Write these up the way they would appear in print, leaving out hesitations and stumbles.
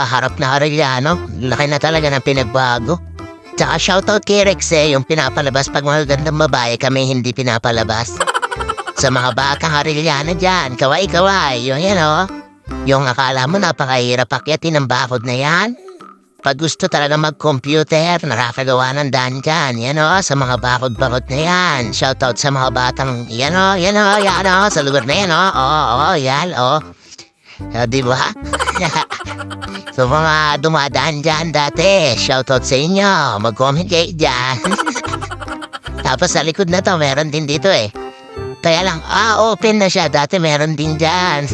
harap na Arellano. Laki na talaga ng pinagbago. Tsaka shoutout kay Rex yung pinapalabas pag mga gandang babae kami hindi pinapalabas. Sa mga bakang Arellano dyan, kaway-kaway, yung yan yung akala mo napakahirap akyatin ang bakod na yan. Pag gusto talaga mag-computer, nakakagawa ng daan dyan, sa mga bakod-bakod na yan. Shoutout sa mga batang, sa lugar na yan, yan. Diba? So mga dumadaan dyan dati, shoutout sa inyo, mag-comment kayo dyan. Tapos sa likod na to, meron din dito Kaya lang, open na siya, dati meron din dyan.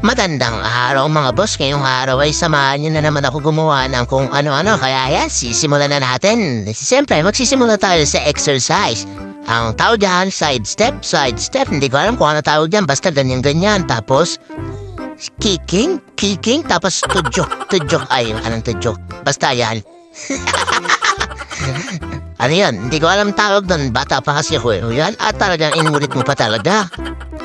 Magandang araw mga boss, ngayong araw ay samahan nyo na naman ako gumawa ng kung ano-ano. Kaya yan, sisimulan na natin. Siyempre, magsisimula tayo sa exercise. Ang tawag dyan, side step. Hindi ko alam kung ano tawag dyan, basta ganyan-ganyan. Tapos, kicking, tapos tudyok. Ay, anong tudyok? Basta yan. Ano yun? Hindi ko alam tawag doon. Bata pa kasi ako yan. At talagang inulit mo pa talaga.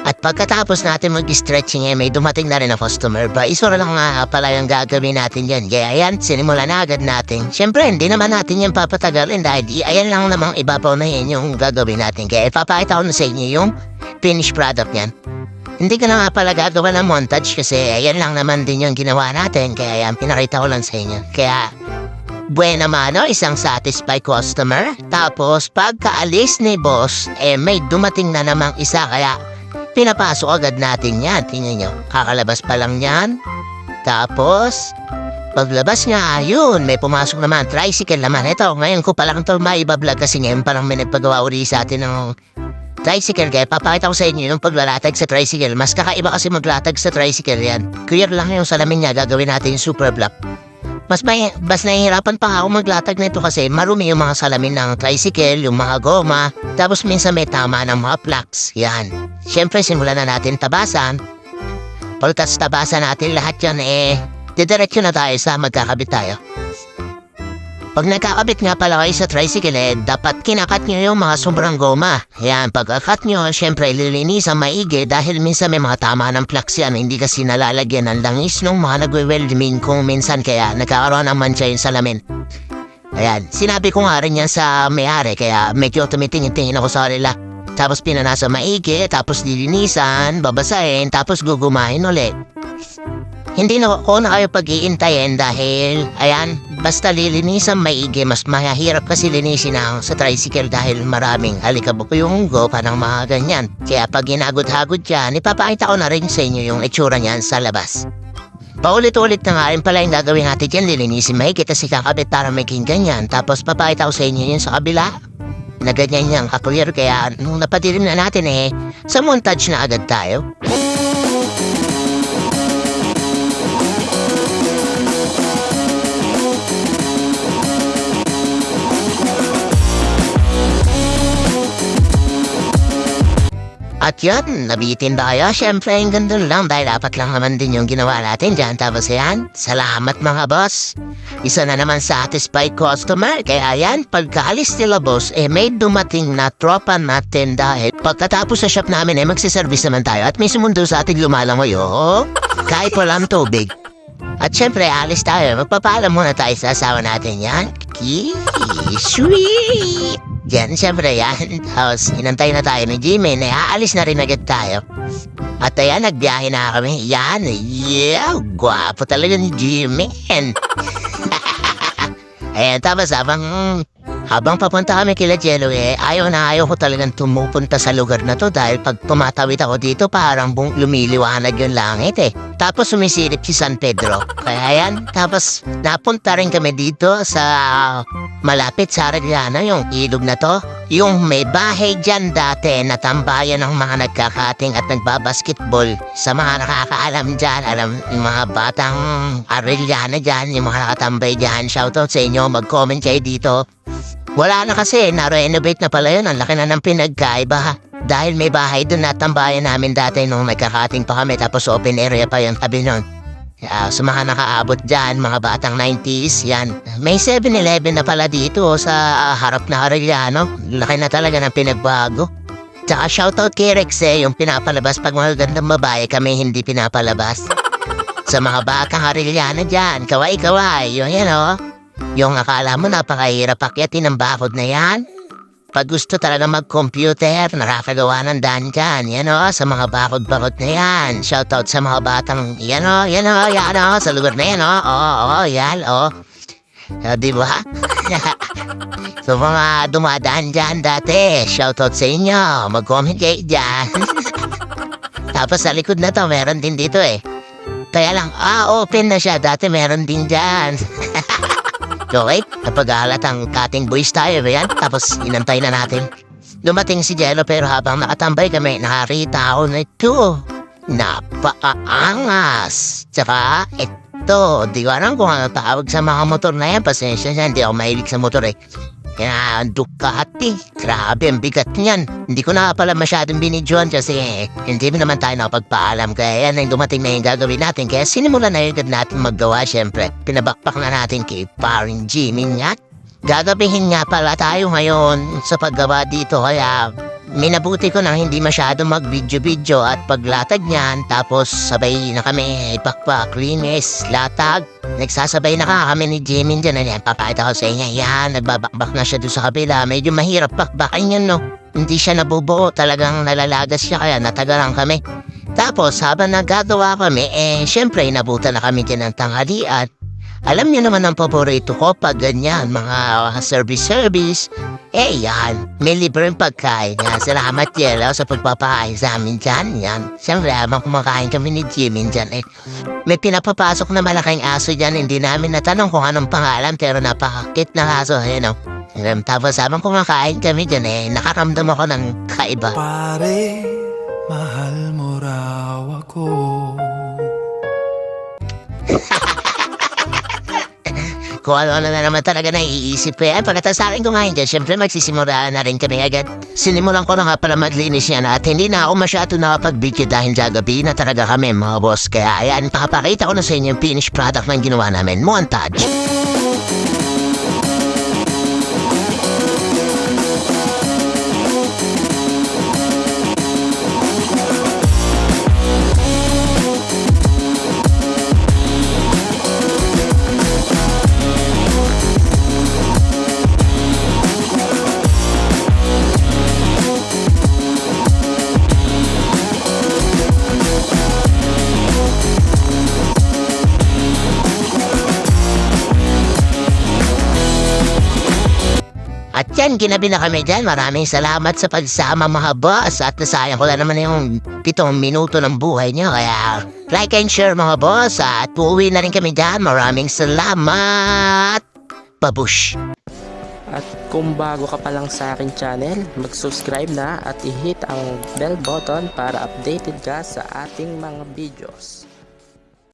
At pagkatapos natin mag-stretching may dumating na rin na customer. Isura lang nga pala yung gagawin natin yan. Kaya yan, sinimula na agad natin. Siyempre, hindi naman natin yan papatagalin dahil ayan lang namang ibabaw na yan yung gagawin natin. Kaya ipapakita ko na sa inyo yung finished product yan. Hindi ka na nga pala gagawa ng montage kasi ayan lang naman din yung ginawa natin. Kaya yan, pinakita ko lang sa inyo. Kaya, buena mano, isang satisfied customer. Tapos, pagkaalis ni boss, may dumating na namang isa. Kaya, pinapasok agad natin yan. Tingnan nyo, kakalabas pa lang yan. Tapos, paglabas nga, ayun, may pumasok naman. Tricycle naman. Ito, ngayon ko palang ito maibablog kasi ngayon parang may nagpagawa uli sa atin ng tricycle. Kaya papakita ko sa inyo yung paglalatag sa tricycle. Mas kakaiba kasi maglatag sa tricycle yan. Clear lang yung salamin niya, gagawin natin yung super block. Mas nahihirapan pa ako maglatag nito kasi marumi yung mga salamin ng tricycle, yung mga goma, tapos minsan may tama ng mga plugs. Yan. Siyempre, simulan na natin tabasan. Pagkas tabasan natin lahat yan, didiretso na tayo sa magkakabit tayo. Pag nagkakabit nga pala kayo sa tricycle, dapat kinakat nyo yung mga sobrang goma. Yan, pagkakat nyo, siyempre, lilinisan maigi dahil minsan may mga tama ng plugs yan. Hindi kasi nalalagyan ng langis nung mga nagwe-welding kung minsan kaya nagkakaroon ng mancha yung salamin. Ayan, sinabi ko nga rin yan sa may-ari, kaya medyo tumitingin-tingin ako sa kanila. Tapos pinanasa maigi, tapos lilinisan, babasahin, tapos gugumahin ulit. Hindi na ako na kayo pag-iintayin dahil, ayan, basta lilinisan maigi, mas mahirap kasi linisin ang sa tricycle dahil maraming alikabok yung gopa ng mga ganyan. Kaya pag ginagod-hagod yan, ipapakita ko na rin sa inyo yung itsura niyan sa labas. Paulit-ulit na nga rin pala yung gagawin natin dyan, lilinisin maigi, kasi kakabit para maging ganyan. Tapos papakita ko sa inyo yun sa kabila, na ganyan yung kaklear. Kaya nung napatilim na natin sa montage na agad tayo. At yan, nabitin ba kayo? Siyempre, yung gandun lang dahil dapat lang naman din yung ginawa natin dyan. Tapos yan, salamat mga boss. Isa na naman satisfied customer. Kaya yan, pagkaalis nila boss, may dumating na tropa natin dahil pagkatapos sa shop namin, magsiservice naman tayo. At may sumundo sa ating lumalangoy, kahit walang tubig. At syempre, alis tayo. Magpapaalam muna tayo sa asawa natin yan. Sweet! Yan, syempre yan. Tapos, inantay na tayo ni Jimmy na aalis na rin agad tayo. At ayan, nagbiyahe na kami. Yan, yeah, gwapo talaga ni Jimmy. Ayan, tapos habang papunta kami kila Jello, ayaw ko talagang tumupunta sa lugar na to dahil pag tumatawid ako dito parang lumiliwanag yung langit Tapos sumisilip si San Pedro. Kaya yan, tapos napunta rin kami dito sa malapit sa Arellano, yung ilog na to. Yung may bahay dyan dati na tambayan ng mga nagkakating at nagbabasketball. Sa mga nakakaalam dyan, alam yung mga batang Arellano dyan, yung mga nakatambay dyan, shoutout sa inyo, mag-comment kayo dito. Wala na kasi, na-renovate na pala yun. Ang laki na ng pinagkaiba dahil may bahay doon na tambayan namin dati nung nagkakating pa kami tapos open area pa yung tabi nun. Sa mga nakaabot dyan, mga batang 90s, yan. May 7-Eleven na pala dito sa harap na Arellano. Laki na talaga ng pinagbago. Tsaka shoutout kay Rex yung pinapalabas pag mga gandang babae kami hindi pinapalabas. Sa mga batang Arellano dyan, kaway-kaway, yung yan o. Yung akala mo napakahirap akyatin ang bakod na yan. Pag gusto talaga mag-computer, nakakagawa ng daan dyan. Yan o, sa mga bakod-bakod na yan. Shoutout sa mga batang, yan o, sa lugar na yan o. Oo, yan o. Diba? So mga dumadaan dyan dati, shoutout sa inyo. Mag-comment kayo dyan. Tapos sa likod na to, meron din dito eh. Kaya lang, open na siya. Dati meron din dyan. Okay, napag-ahalatang cutting boys tayo ba yan? Tapos inantay na natin. Dumating si Jello pero habang nakatambay kami, nakakita ako na ito. Napakaangas. Tsaka ito, di ko alam kung ano tawag sa mga motor na yan. Pasensya siya, hindi ako mahilig sa motor eh. Kaya Ducati, grabe ang bigat niyan. Hindi ko na pala masyadong binidyoan kasi hindi naman tayo nakapagpaalam. Kaya yan ang dumating na yung gagawin natin. Kaya sinimulan na yung natin maggawa syempre. Pinabakpak na natin kay paring Jimmy nga. Gagabihin nga pala tayo ngayon sa paggawa dito. Kaya minabuti ko nang hindi masyado mag-video-video at paglatag niyan. Tapos sabay na kami ipakpak, linis, latag. Nagsasabay na kami ni Jimmy dyan. Ayan, papakita ko sa inyo. Yan, nagbabakbak na siya doon sa kabila. Medyo mahirap bakbakin yan, no? Hindi siya nabubuo. Talagang nalalagas siya kaya natagalan kami. Tapos, habang nagagawa kami, syempre, inabutan na kami dyan ng tanghalian. Alam niyo naman ang paborito ko pag ganyan, mga service. Yan, may libreng pagkain. Yan, salamat Yelo sa pagpapakain sa amin dyan. Yan, siyempre, habang kumakain kami ni Jimmy dyan, may pinapapasok na malaking aso dyan. Hindi namin natanong kung anong pangalan, pero napakakit na aso. Ayan, tapos habang kumakain kami dyan, nakaramdam ako ng kaiba. Pare, mahal mo raw ako. Kung ano na naman talaga naiisip ko yan. Pagkatapos sa akin kumain dyan, syempre magsisimula na rin kami agad. Sinimulan ko na nga para maglinis yan at hindi na ako masyado nakapag-video dahil gagabi na talaga kami mga boss. Kaya ayan, pakapakita ko na sa inyo yung finished product na ginawa namin. Montage! At yan, ginabi na kami dyan. Maraming salamat sa pagsama mga boss. At nasayang ko na naman yung 7 minuto ng buhay niyo. Kaya like and share mga boss. At uuwi na rin kami dyan. Maraming salamat. Babush. At kung bago ka pa lang sa akin channel, mag-subscribe na at i-hit ang bell button para updated ka sa ating mga videos.